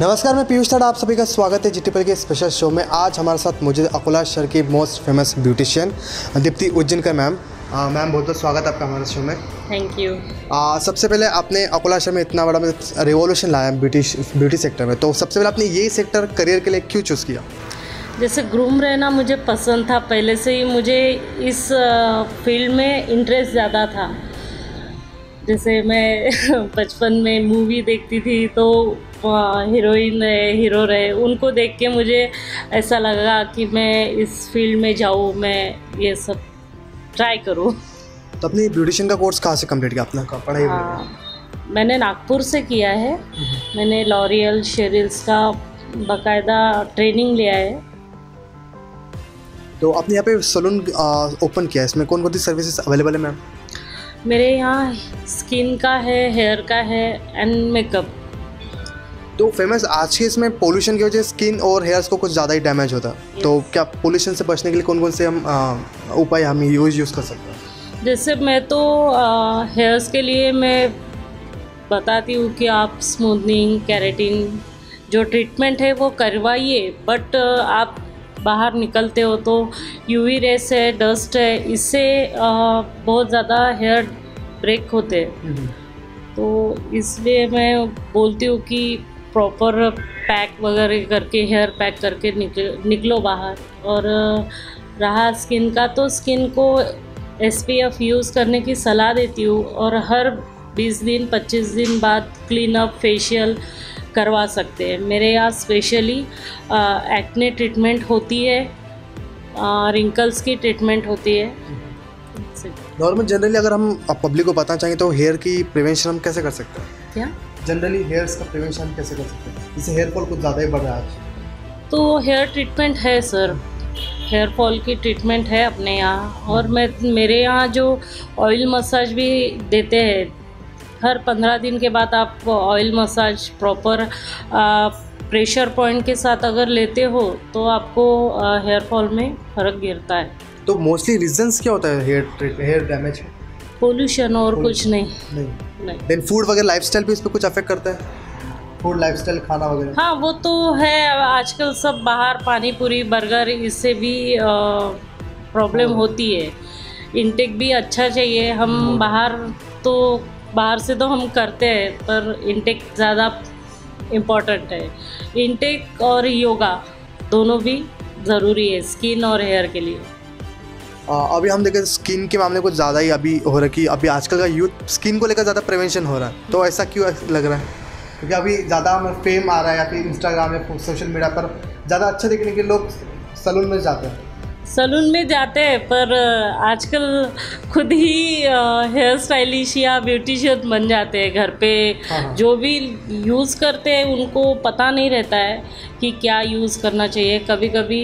नमस्कार, मैं पीयूष ताड़ा, आप सभी का स्वागत है जीटीपी के स्पेशल शो में। आज हमारे साथ मौजूद अकोला शहर की most famous beautician Deepti Ujjainkar ma'am. Ma'am बहुत बहुत स्वागत आपका हमारे शो में। Thank you. सबसे पहले आपने अकोला शहर में इतना बड़ा रिवॉल्यूशन लाया ब्यूटी सेक्टर में, तो सबसे पहले आपने ये सेक्टर करियर के लिए क्यों चूज़ किया? जैसे ग्रूम रहना मुझे पसंद था, पहले से ही मुझे इस फील्ड में इंटरेस्ट ज़्यादा था। जैसे मैं बचपन में मूवी देखती थी तो हीरोइन रहे, हीरो रहे, उनको देख के मुझे ऐसा लगा कि मैं इस फील्ड में जाऊँ, मैं ये सब ट्राई करूँ। तो अपनी ब्यूटिशियन का कोर्स कहाँ से कंप्लीट किया आपने? पढ़ाई? मैंने नागपुर से किया है। मैंने लॉरियल शेरिल्स का बाकायदा ट्रेनिंग लिया है। तो आपने यहाँ पे सैलून ओपन किया है, इसमें कौन कौन सी सर्विसेज अवेलेबल है मैम? मेरे यहाँ स्किन का है, हेयर का है एंड मेकअप। तो फेमस आज के इसमें पोल्यूशन की वजह से स्किन और हेयर्स को कुछ ज़्यादा ही डैमेज होता है। तो क्या पोल्यूशन से बचने के लिए कौन कौन से हम उपाय हम यूज़ कर सकते हैं? जैसे मैं तो हेयर्स के लिए मैं बताती हूँ कि आप स्मूथनिंग, केराटिन जो ट्रीटमेंट है वो करवाइए। बट आप बाहर निकलते हो तो यूवी रेस है, डस्ट है, इससे बहुत ज़्यादा हेयर ब्रेक होते हैं। तो इसलिए मैं बोलती हूँ कि प्रॉपर पैक वगैरह करके, हेयर पैक करके निकलो बाहर। और रहा स्किन का, तो स्किन को SPF यूज़ करने की सलाह देती हूँ। और हर 20 दिन 25 दिन बाद क्लीन अप फेशियल करवा सकते हैं। मेरे यहाँ स्पेशली एक्ने ट्रीटमेंट होती है, रिंकल्स की ट्रीटमेंट होती है। नॉर्मल जनरली अगर हम पब्लिक को बताना चाहेंगे तो हेयर की प्रिवेंशन हम कैसे कर सकते हैं? क्या जनरली हेयर्स का प्रिवेंशन हम कैसे कर सकते हैं? जैसे हेयर फॉल कुछ ज़्यादा ही बढ़ रहा है आज। तो हेयर ट्रीटमेंट है सर, हेयर फॉल की ट्रीटमेंट है अपने यहाँ। और मेरे यहाँ जो ऑयल मसाज भी देते हैं, हर 15 दिन के बाद आप oil massage proper pressure point के साथ अगर लेते हो तो आपको हेयर फॉल में फ़र्क गिरता है। तो मोस्टली रीजंस क्या होता है हेयर डैमेज? पोल्यूशन और कुछ नहीं। देन फूड वगैरह लाइफस्टाइल भी इस पर कुछ अफेक्ट करता है? फूड लाइफस्टाइल, खाना वगैरह? हाँ, वो तो है। आजकल सब बाहर पानी पूरी, बर्गर, इससे भी प्रॉब्लम होती है। इनटेक भी अच्छा चाहिए। हम बाहर से तो हम करते हैं, पर इनटेक ज़्यादा इम्पॉर्टेंट है। इनटेक और योगा दोनों भी ज़रूरी है स्किन और हेयर के लिए। अभी हम देखें स्किन के मामले कुछ ज़्यादा ही अभी हो रहा है कि अभी आजकल का यूथ स्किन को लेकर ज़्यादा प्रिवेंशन हो रहा है। तो ऐसा क्यों लग रहा है? क्योंकि अभी ज़्यादा फेम आ रहा है या फिर इंस्टाग्राम या सोशल मीडिया पर ज़्यादा अच्छा दिखने के लोग सैलून में जाते हैं। सैलून में जाते हैं, पर आजकल खुद ही हेयर स्टाइलिश या ब्यूटिशियन बन जाते हैं घर पे। हाँ। जो भी यूज़ करते हैं उनको पता नहीं रहता है कि क्या यूज़ करना चाहिए। कभी कभी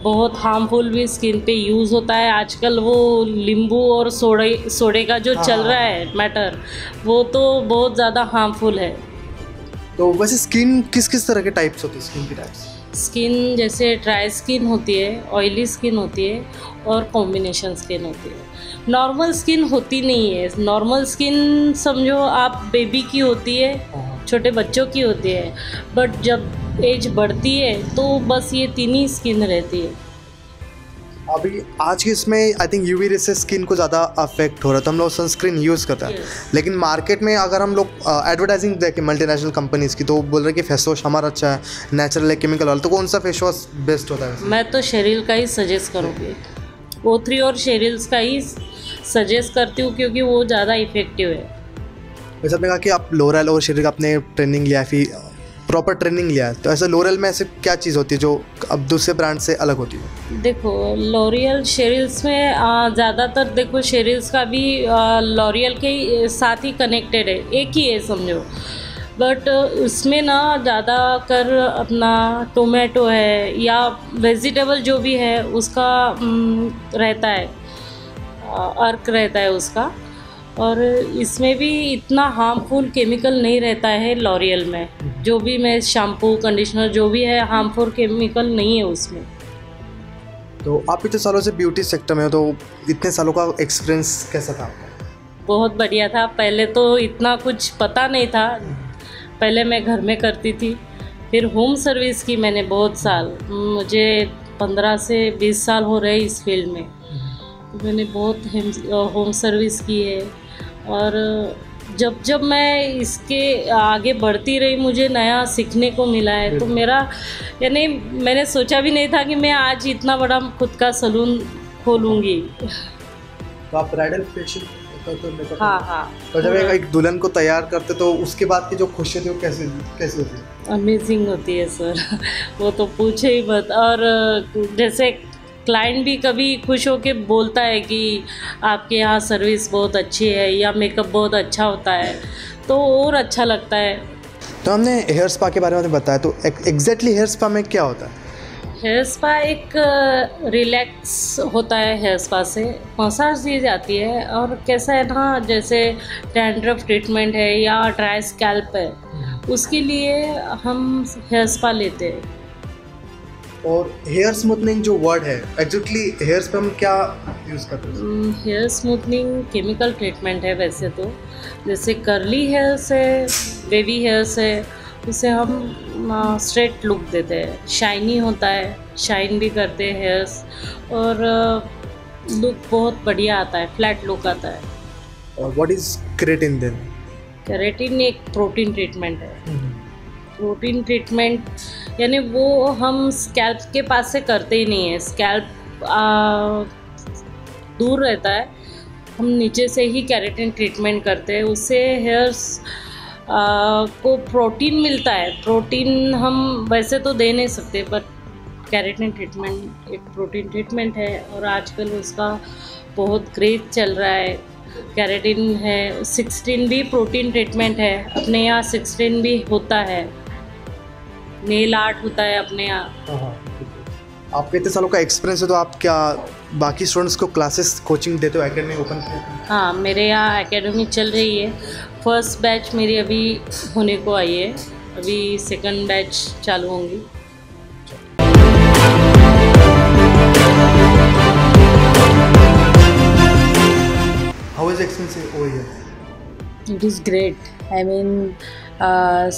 बहुत हार्मफुल भी स्किन पे यूज़ होता है। आजकल वो नींबू और सोडे का जो चल रहा है मैटर, वो तो बहुत ज़्यादा हार्मफुल है। तो वैसे स्किन किस किस तरह के टाइप्स होते हैं? स्किन के टाइप्स स्किन जैसे ड्राई स्किन होती है, ऑयली स्किन होती है और कॉम्बिनेशन स्किन होती है। नॉर्मल स्किन होती नहीं है। नॉर्मल स्किन समझो आप बेबी की होती है, छोटे बच्चों की होती है। बट जब एज बढ़ती है तो बस ये 3 ही स्किन रहती है। अभी आज के इसमें आई थिंक यूवी रेस से स्किन को ज़्यादा अफेक्ट हो रहा है, तो हम लोग सनस्क्रीन यूज़ करते हैं। लेकिन मार्केट में अगर हम लोग एडवर्टाइजिंग देखें मल्टीनेशनल कंपनीज़ की, तो वो बोल रहे हैं कि फेस वॉश हमारा अच्छा है, नेचुरल है, केमिकल वाला। तो कौन सा फेस वॉश बेस्ट होता है? मैं तो शेरिल का ही सजेस्ट करूँगी। O3 और शेरिल्स का ही सजेस्ट करती हूँ क्योंकि वो ज़्यादा इफेक्टिव है। वैसे आपने कहा कि आप लोरेल और शेरिल का आपने ट्रेनिंग लिया है, फिर प्रॉपर ट्रेनिंग लिया है, तो ऐसा लोरेल में ऐसे क्या चीज़ होती है जो अब दूसरे ब्रांड से अलग होती है? देखो, लॉरियल शेरिल्स में ज़्यादातर देखो शेरिल्स का भी लॉरियल के साथ ही कनेक्टेड है, एक ही है समझो। बट उसमें ना ज़्यादा कर अपना टोमेटो है या वेजिटेबल जो भी है उसका रहता है, अर्क रहता है उसका। और इसमें भी इतना हार्मफुल केमिकल नहीं रहता है लॉरियल में। जो भी मैं शैम्पू, कंडीशनर जो भी है, हार्मफुल केमिकल नहीं है उसमें। तो आप इतने सालों से ब्यूटी सेक्टर में हो, तो इतने सालों का एक्सपीरियंस कैसा था आपका? बहुत बढ़िया था। पहले तो इतना कुछ पता नहीं था, पहले मैं घर में करती थी, फिर होम सर्विस की मैंने बहुत साल, मुझे 15 से 20 साल हो रहे इस फील्ड में। तो मैंने बहुत होम सर्विस की है, और जब जब मैं इसके आगे बढ़ती रही मुझे नया सीखने को मिला है। तो मेरा यानी मैंने सोचा भी नहीं था कि मैं आज इतना बड़ा खुद का सलून खोलूँगी। तो आप ब्राइडल फेशियल तो हाँ हाँ। तो जब एक दुल्हन को तैयार करते तो उसके बाद की जो खुशी होती है वो कैसे कैसे होती है? अमेजिंग होती है सर, वो तो पूछे ही मत। और जैसे क्लाइंट भी कभी खुश होके बोलता है कि आपके यहाँ सर्विस बहुत अच्छी है या मेकअप बहुत अच्छा होता है, तो और अच्छा लगता है। तो हमने हेयर स्पा के बारे में बताया, तो एग्जैक्टली हेयर स्पा में क्या होता है? हेयर स्पा एक रिलैक्स होता है। हेयर स्पा से मसाज दी जाती है, और कैसा है ना, जैसे डैंड्रफ ट्रीटमेंट है या ड्राई स्कैल्प है, उसके लिए हम हेयर स्पा लेते हैं। और हेयर स्मूथनिंग जो वर्ड है, एग्जैक्टली हेयर स्पा में क्या यूज़ करते हैं? हेयर स्मूथनिंग केमिकल ट्रीटमेंट है वैसे तो। जैसे कर्ली हेयर्स है, बेबी हेयर्स है, उसे हम स्ट्रेट लुक देते हैं, शाइनी होता है, शाइन भी करते हैं हेयर्स, और लुक बहुत बढ़िया आता है, फ्लैट लुक आता है। और what is keratin then? Keratin एक प्रोटीन ट्रीटमेंट है। प्रोटीन ट्रीटमेंट यानी वो हम स्कैल्प के पास से करते ही नहीं है, स्कैल्प दूर रहता है, हम नीचे से ही केराटिन ट्रीटमेंट करते हैं। उससे हेयर्स को प्रोटीन मिलता है। प्रोटीन हम वैसे तो दे नहीं सकते, बट केराटिन ट्रीटमेंट एक प्रोटीन ट्रीटमेंट है, और आजकल उसका बहुत क्रेज चल रहा है। केराटिन है, 16 भी प्रोटीन ट्रीटमेंट है, अपने यहाँ 16 भी होता है, नेल आर्ट होता है अपने यहाँ। आपके इतने सालों का एक्सपीरियंस है, तो आप क्या बाकी स्टूडेंट्स को क्लासेस कोचिंग देते हो? एकेडमी ओपन किया? हाँ, मेरे यहाँ एकेडमी चल रही है। फर्स्ट बैच मेरी अभी होने को आई है, अभी सेकंड बैच चालू होंगी। How is the experience over here? It is great. I mean,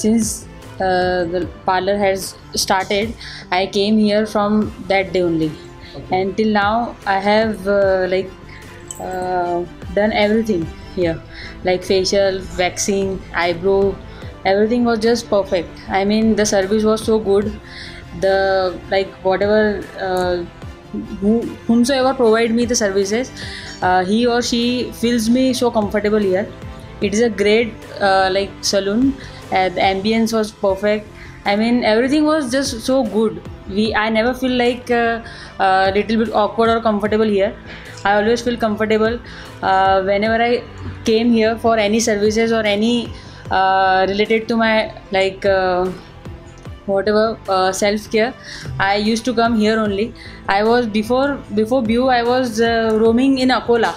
since the parlor has started, I came here from that day only, and till now I have done everything here, like facial, waxing, eyebrow, everything was just perfect. I mean, the service was so good. The whatever whomsoever provide me the services, he or she feels me so comfortable here. It is a great saloon. The ambience was perfect. I mean, everything was just so good. I never feel like a little bit awkward or comfortable here. I always feel comfortable whenever I came here for any services or any related to my whatever self-care. I used to come here only. I was before BU, I was roaming in Akola.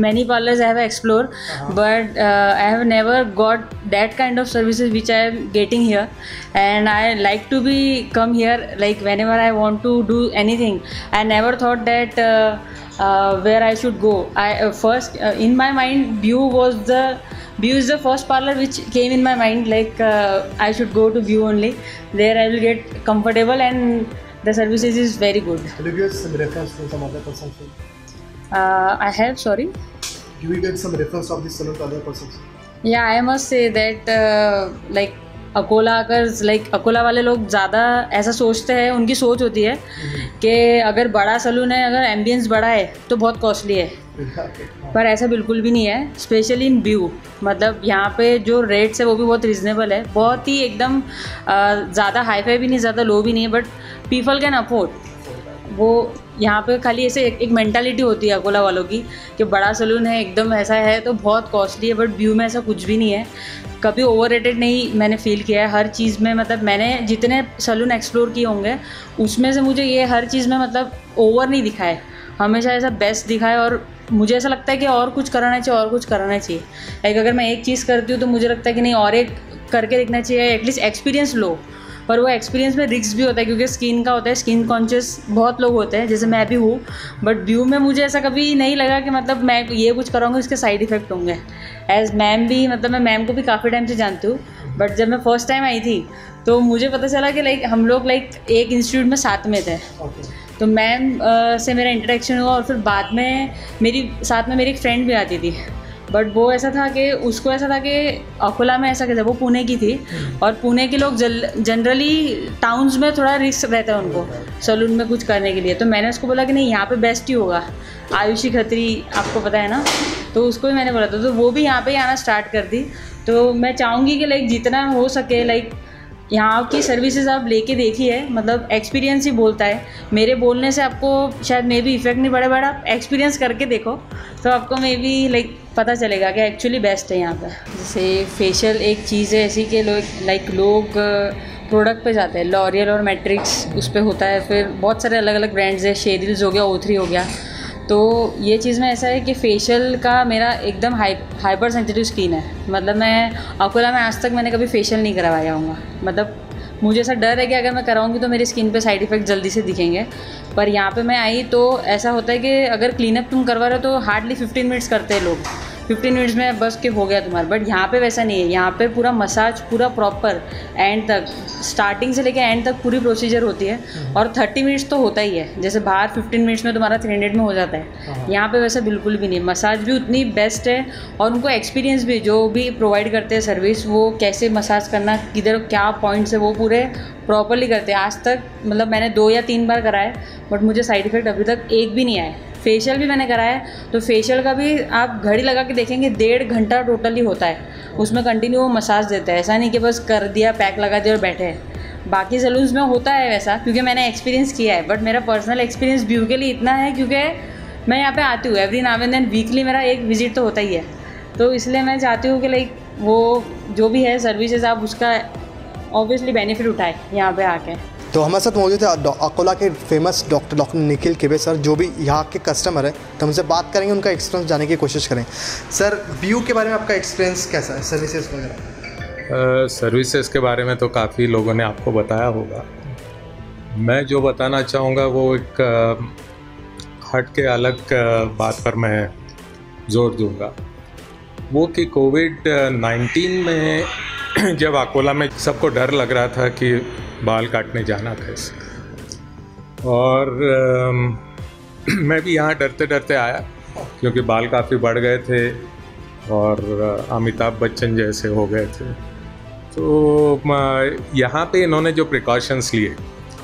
Many parlors I have explored, but I have never got that kind of services which I am getting here, and I like to be come here like whenever I want to do anything. I never thought that where I should go. I first in my mind BU is the first parlor which came in my mind, like I should go to BU only. There I will get comfortable and the services is very good. Will you give some reference to some other persons? I have, sorry? Do you get some reference of this salon to other persons? Yeah, I must say that like Akola, अगर अकोला वाले लोग ज़्यादा ऐसा सोचते हैं, उनकी सोच होती है कि अगर बड़ा सलून है, अगर एम्बियंस बड़ा है तो बहुत कॉस्टली है, पर ऐसा बिल्कुल भी नहीं है। स्पेशली इन व्यू, मतलब यहाँ पे जो रेट्स है वो भी बहुत रिजनेबल है, बहुत ही एकदम ज़्यादा हाई फाई भी नहीं, ज़्यादा लो भी नहीं है, बट पीपल कैन अफोर्ड। वो यहाँ पे खाली ऐसे एक मेंटालिटी होती है अकोला वालों की कि बड़ा सलून है एकदम ऐसा है तो बहुत कॉस्टली है, बट व्यू में ऐसा कुछ भी नहीं है। कभी ओवररेटेड नहीं मैंने फील किया है हर चीज़ में। मतलब मैंने जितने सलून एक्सप्लोर किए होंगे उसमें से मुझे ये हर चीज़ में मतलब ओवर नहीं दिखा है, हमेशा ऐसा बेस्ट दिखा है। और मुझे ऐसा लगता है कि और कुछ कराना चाहिए, और कुछ कराना चाहिए। लाइक अगर मैं एक चीज़ करती हूँ तो मुझे लगता है कि नहीं और एक करके देखना चाहिए, एटलीस्ट एक्सपीरियंस लो। पर वो एक्सपीरियंस में रिस्क भी होता है क्योंकि स्किन का होता है, स्किन कॉन्शियस बहुत लोग होते हैं, जैसे मैं भी हूँ। बट व्यू में मुझे ऐसा कभी नहीं लगा कि मतलब मैं ये कुछ कराऊंगा इसके साइड इफ़ेक्ट होंगे। एज मैम भी, मतलब मैं मैम को भी काफ़ी टाइम से जानती हूँ, बट जब मैं फर्स्ट टाइम आई थी तो मुझे पता चला कि लाइक हम लोग लाइक एक इंस्टीट्यूट में साथ में थे। तो मैम से मेरा इंटरेक्शन हुआ और फिर बाद में मेरी साथ में मेरी एक फ्रेंड भी आती थी। बट वो ऐसा था कि उसको ऐसा था कि अकोला में ऐसा कैसे, वो पुणे की थी और पुणे के लोग जनरली टाउन्स में थोड़ा रिस्क रहता है उनको सैलून में कुछ करने के लिए। तो मैंने उसको बोला कि नहीं यहाँ पे बेस्ट ही होगा, आयुषी खत्री आपको पता है ना, तो उसको भी मैंने बोला था। तो वो भी यहाँ पे ही आना स्टार्ट कर दी। तो मैं चाहूँगी कि लाइक जितना हो सके लाइक यहाँ की सर्विसेज आप लेके देखिए, मतलब एक्सपीरियंस ही बोलता है। मेरे बोलने से आपको शायद मे भी इफेक्ट नहीं पड़े, बट आप एक्सपीरियंस करके देखो तो आपको मे भी लाइक पता चलेगा कि एक्चुअली बेस्ट है यहाँ पर। जैसे फेशियल एक चीज़ है ऐसी कि लोग प्रोडक्ट पे जाते हैं, लॉरियल और मैट्रिक्स उस पर होता है, फिर बहुत सारे अलग अलग ब्रांड्स है, शेरिल्स हो गया, O3 हो गया। तो ये चीज़ में ऐसा है कि फेशियल का मेरा एकदम हाइपर सेंसिटिव स्किन है। मतलब मैं अकोला में आज तक मैंने कभी फेशियल नहीं करवाया होगा। मतलब मुझे ऐसा डर है कि अगर मैं कराऊंगी तो मेरी स्किन पे साइड इफ़ेक्ट जल्दी से दिखेंगे। पर यहाँ पे मैं आई तो ऐसा होता है कि अगर क्लीनअप तुम करवा रहे हो तो हार्डली 15 मिनट्स करते हैं लोग, 15 मिनट्स में बस के हो गया तुम्हारा। बट यहाँ पे वैसा नहीं है, यहाँ पे पूरा मसाज पूरा प्रॉपर एंड तक, स्टार्टिंग से लेकर एंड तक पूरी प्रोसीजर होती है। और 30 मिनट्स तो होता ही है, जैसे बाहर 15 मिनट्स में तुम्हारा 300 में हो जाता है, यहाँ पे वैसा बिल्कुल भी नहीं। मसाज भी उतनी बेस्ट है और उनको एक्सपीरियंस भी जो भी प्रोवाइड करते हैं सर्विस, वो कैसे मसाज करना, किधर क्या पॉइंट्स है, वो पूरे प्रॉपरली करते हैं। आज तक मतलब मैंने 2 या 3 बार कराए बट मुझे साइड इफ़ेक्ट अभी तक एक भी नहीं आया। फेशियल भी मैंने कराया है, तो फेशियल का भी आप घड़ी लगा के देखेंगे 1.5 घंटा टोटली होता है, उसमें कंटिन्यू वो मसाज देता है। ऐसा नहीं कि बस कर दिया, पैक लगा दिया और बैठे हैं। बाकी सैलून्स में होता है वैसा, क्योंकि मैंने एक्सपीरियंस किया है। बट मेरा पर्सनल एक्सपीरियंस व्यू के लिए इतना है क्योंकि मैं यहाँ पे आती हूँ every now and then, weekly मेरा एक विजिट तो होता ही है। तो इसलिए मैं चाहती हूँ कि लाइक वो जो भी है सर्विसेज आप उसका ऑब्वियसली बेनिफिट उठाए यहाँ पे आके। तो हमारे साथ मौजूद है अकोला के फेमस डॉक्टर निखिल केबे सर, जो भी यहाँ के कस्टमर है, तो हमसे बात करेंगे, उनका एक्सपीरियंस जानने की कोशिश करें। सर व्यू के बारे में आपका एक्सपीरियंस कैसा है, सर्विसेज वगैरह? सर्विसेज के बारे में तो काफ़ी लोगों ने आपको बताया होगा। मैं जो बताना चाहूँगा वो एक हट के अलग बात पर मैं जोर दूँगा, वो कि कोविड-19 में जब अकोला में सबको डर लग रहा था कि बाल काटने जाना कैसे, और मैं भी यहाँ डरते डरते आया क्योंकि बाल काफ़ी बढ़ गए थे और अमिताभ बच्चन जैसे हो गए थे। तो यहाँ पे इन्होंने जो प्रिकॉशंस लिए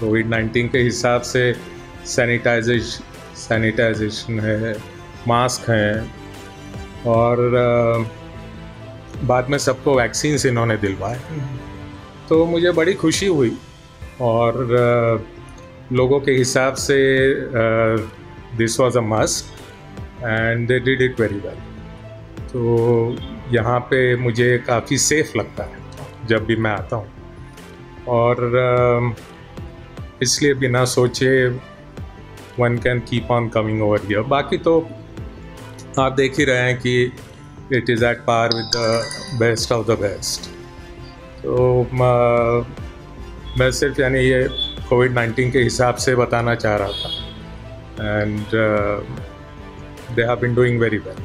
कोविड-19 के हिसाब से, सैनिटाइजेशन है, मास्क हैं, और बाद में सबको वैक्सीन्स इन्होंने दिलवाए। तो मुझे बड़ी खुशी हुई और लोगों के हिसाब से this was a must and they did it very well. तो यहाँ पे मुझे काफ़ी सेफ लगता है जब भी मैं आता हूँ, और इसलिए बिना सोचे one can keep on coming over here. बाकी तो आप देख ही रहे हैं कि it is at par with the best of the best. तो मैं सिर्फ यानी ये कोविड-19 के हिसाब से बताना चाह रहा था, and they have been doing very well.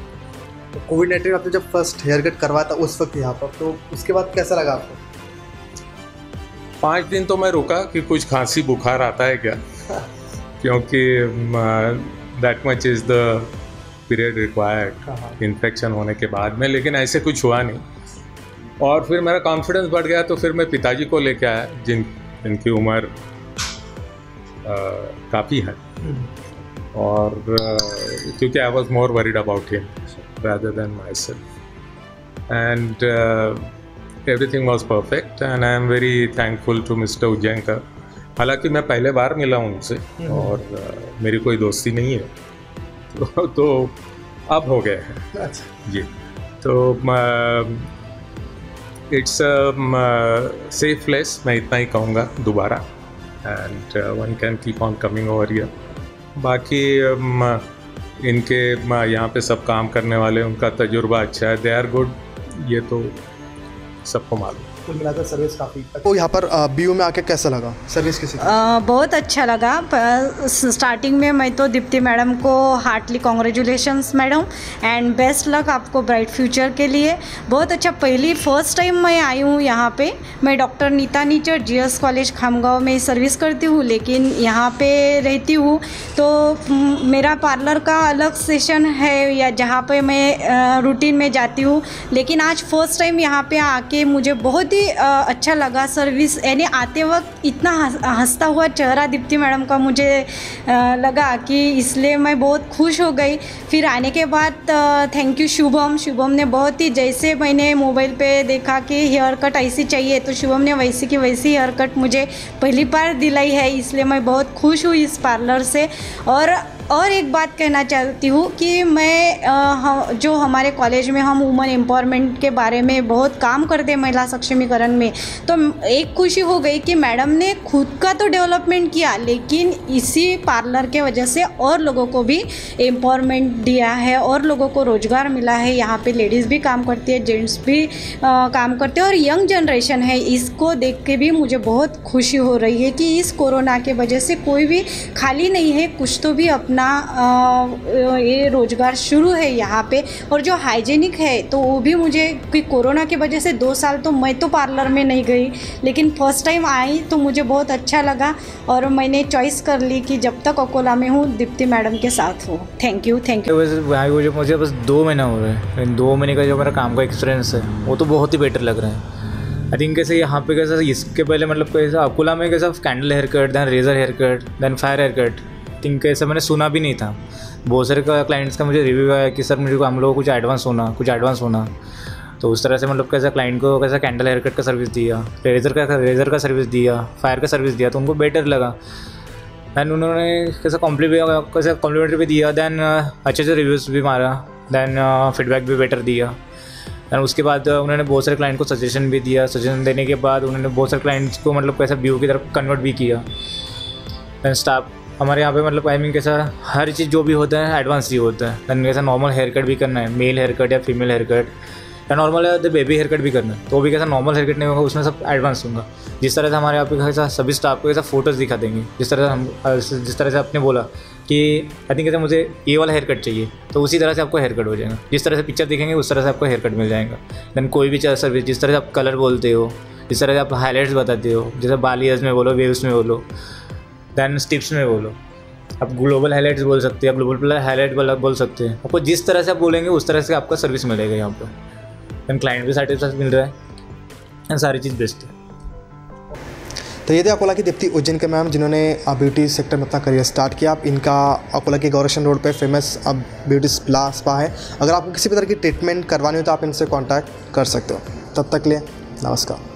कोविड-19 आपने जब फर्स्ट हेयर कट करवाया था उस वक्त यहाँ पर, तो उसके बाद कैसा लगा आपको? 5 दिन तो मैं रुका कि कुछ खांसी बुखार आता है क्या, क्योंकि that much is the period required infection होने के बाद में, लेकिन ऐसे कुछ हुआ नहीं। और फिर मेरा कॉन्फिडेंस बढ़ गया, तो फिर मैं पिताजी को लेके आया जिनकी उम्र काफ़ी है, और क्योंकि I was more worried about him rather than myself, and everything was perfect and I am very thankful to Mr. Ujjankar। हालांकि मैं पहले बार मिला हूँ उनसे और मेरी कोई दोस्ती नहीं है, तो अब हो गए हैं जी। तो इट्स सेफ प्लेस, मैं इतना ही कहूँगा दोबारा, and one can keep on coming over here. बाकी इनके यहाँ पे सब काम करने वाले, उनका तजुर्बा अच्छा है, दे आर गुड, ये तो सबको मालूम। कुल मिलाकर सर्विस काफ़ी। तो यहाँ पर BU में आके कैसा लगा सर्विस किसी बहुत अच्छा लगा। स्टार्टिंग में मैं तो दीप्ति मैडम को heartily congratulations madam, and best luck आपको ब्राइट फ्यूचर के लिए। बहुत अच्छा, फर्स्ट टाइम मैं आई हूँ यहाँ पे। मैं doctor Neeta Nichar GS college Khamgaon में सर्विस करती हूँ, लेकिन यहाँ पे रहती हूँ तो मेरा पार्लर का अलग सेशन है या जहाँ पे मैं रूटीन में जाती हूँ। लेकिन आज फर्स्ट टाइम यहाँ पे आके मुझे बहुत ही अच्छा लगा सर्विस, यानी आते वक्त इतना हंसता हुआ चेहरा दीप्ति मैडम का मुझे लगा कि इसलिए मैं बहुत खुश हो गई। फिर आने के बाद थैंक यू शुभम ने बहुत ही, जैसे मैंने मोबाइल पे देखा कि हेयर कट ऐसी चाहिए तो शुभम ने वैसी की वैसी हेयर कट मुझे पहली बार दिलाई है, इसलिए मैं बहुत खुश हूँ इस पार्लर से। और एक बात कहना चाहती हूँ कि मैं जो हमारे कॉलेज में हम वुमन एम्पावरमेंट के बारे में बहुत काम करते हैं, महिला सक्षमीकरण में, तो एक खुशी हो गई कि मैडम ने खुद का तो डेवलपमेंट किया, लेकिन इसी पार्लर के वजह से और लोगों को भी एम्पावरमेंट दिया है और लोगों को रोज़गार मिला है। यहाँ पे लेडीज़ भी काम करती है, जेंट्स भी काम करते हैं और यंग जनरेशन है। इसको देख के भी मुझे बहुत खुशी हो रही है कि इस कोरोना के वजह से कोई भी खाली नहीं है, कुछ तो भी अपना ये रोज़गार शुरू है यहाँ पे। और जो हाइजीनिक है तो वो भी मुझे, कि कोरोना की वजह से 2 साल तो मैं तो पार्लर में नहीं गई, लेकिन फर्स्ट टाइम आई तो मुझे बहुत अच्छा लगा और मैंने चॉइस कर ली कि जब तक अकोला में हूँ दीप्ति मैडम के साथ हूँ। Thank you. मुझे बस 2 महीना हो रहा है, 2 महीने का जो मेरा काम का एक्सपीरियंस है वो तो बहुत ही बेटर लग रहा है। आई थिंक कैसे यहाँ पे कैसा, इसके पहले मतलब कैसा अकोला में कैसा candle haircut, then razor haircut, then fire haircut, think ऐसा मैंने सुना भी नहीं था। बहुत सारे क्लाइंट्स का मुझे रिव्यू आया कि सर मुझे हम लोगों को कुछ एडवांस होना, तो उस तरह से मतलब कैसा क्लाइंट को कैसा कैंडल हेयर कट का सर्विस दिया, रेजर का सर्विस दिया, फायर का सर्विस दिया, तो उनको बेटर लगा। दैन उन्होंने कैसा कॉम्प्लीमेंट्री भी दिया, दैन अच्छे से रिव्यूज़ भी मारा, दैन फीडबैक भी बेटर दिया। दैन उसके बाद उन्होंने बहुत सारे क्लाइंट को सजेशन भी दिया। सजेशन देने के बाद उन्होंने बहुत सारे क्लाइंट्स को मतलब कैसा BU की तरफ कन्वर्ट भी किया। दैन स्टाफ हमारे यहाँ पे मतलब आई मीन कैसा हर चीज़ जो भी होता है एडवांस ही होता है। दैन कैसा नॉर्मल हेयर कट भी करना है, मेल हेयर कट या फीमेल हेयर कट, या नॉर्मल बेबी हेयर कट भी करना है, तो भी कैसा नॉर्मल हेयर कट नहीं होगा, उसमें सब एडवांस होगा। जिस तरह से हमारे यहाँ पे कैसा सभी स्टाफ को कैसा फ़ोटोज़ दिखा देंगे, जिस तरह से आपने बोला कि आई थिंक कैसा मुझे ये वाला हेयर कट चाहिए, तो उसी तरह से आपको हेयर कट हो जाएगा। जिस तरह से पिक्चर दिखेंगे उस तरह से आपको हेयर कट मिल जाएगा। दैन कोई भी सर्विस, जिस तरह से आप कलर बोलते हो, जिस तरह से आप हाईलाइट्स बताते हो, जैसे बालियर्स में बोलो, वेव्स में बोलो, दैन स्टिप्स में बोलो, आप ग्लोबल हाईलाइट्स बोल सकते हैं, आप ग्लोबल हाईलाइट बोल सकते हैं। आपको जिस तरह से आप बोलेंगे उस तरह से आपका सर्विस मिलेगा यहाँ पर। दैन क्लाइंट भी सेटिस्फाइड मिल रहा है एंड सारी चीज़ बेस्ट है। तो ये थे अकोला की दीप्ति उज्जैन के मैम, जिन्होंने ब्यूटी सेक्टर में अपना करियर स्टार्ट किया। आप इनका अकोला के गौरशन रोड पे फेमस ब्यूटी स्पा है। अगर आपको किसी भी तरह की ट्रीटमेंट करवानी हो तो आप इनसे कांटेक्ट कर सकते हो। तब तक के लिए नमस्कार।